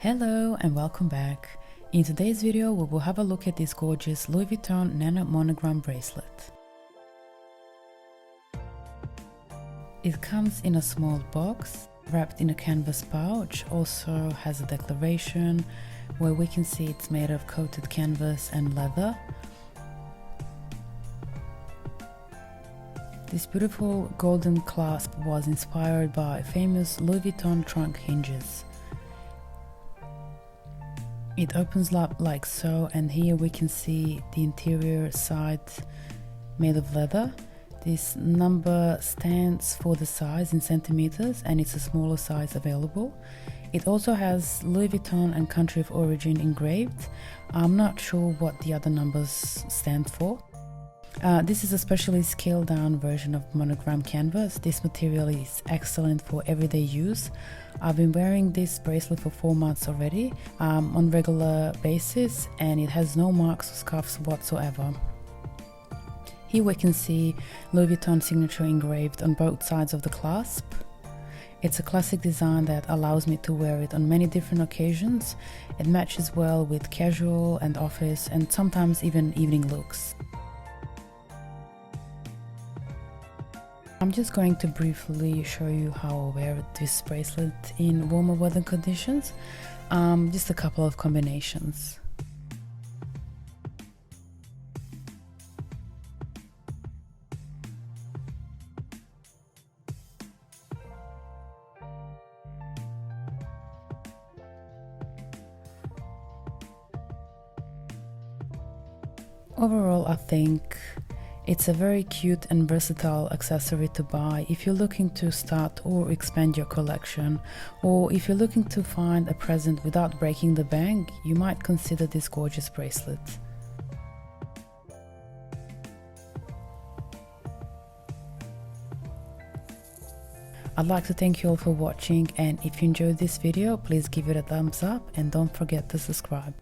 Hello and welcome back. In today's video we will have a look at this gorgeous Louis Vuitton Nano Monogram bracelet. It comes in a small box wrapped in a canvas pouch, also has a declaration where we can see it's made of coated canvas and leather. This beautiful golden clasp was inspired by famous Louis Vuitton trunk hinges. It opens up like so, and here we can see the interior side made of leather. This number stands for the size in centimeters, and it's a smaller size available. It also has Louis Vuitton and country of origin engraved. I'm not sure what the other numbers stand for. This is a specially scaled down version of monogram canvas. This material is excellent for everyday use. I've been wearing this bracelet for 4 months already on regular basis, and it has no marks or scuffs whatsoever. Here we can see Louis Vuitton signature engraved on both sides of the clasp. It's a classic design that allows me to wear it on many different occasions. It matches well with casual and office and sometimes even evening looks. I'm just going to briefly show you how I wear this bracelet in warmer weather conditions. Just a couple of combinations. Overall, I think it's a very cute and versatile accessory to buy if you're looking to start or expand your collection, or if you're looking to find a present without breaking the bank. You might consider this gorgeous bracelet. I'd like to thank you all for watching, and if you enjoyed this video, please give it a thumbs up and don't forget to subscribe.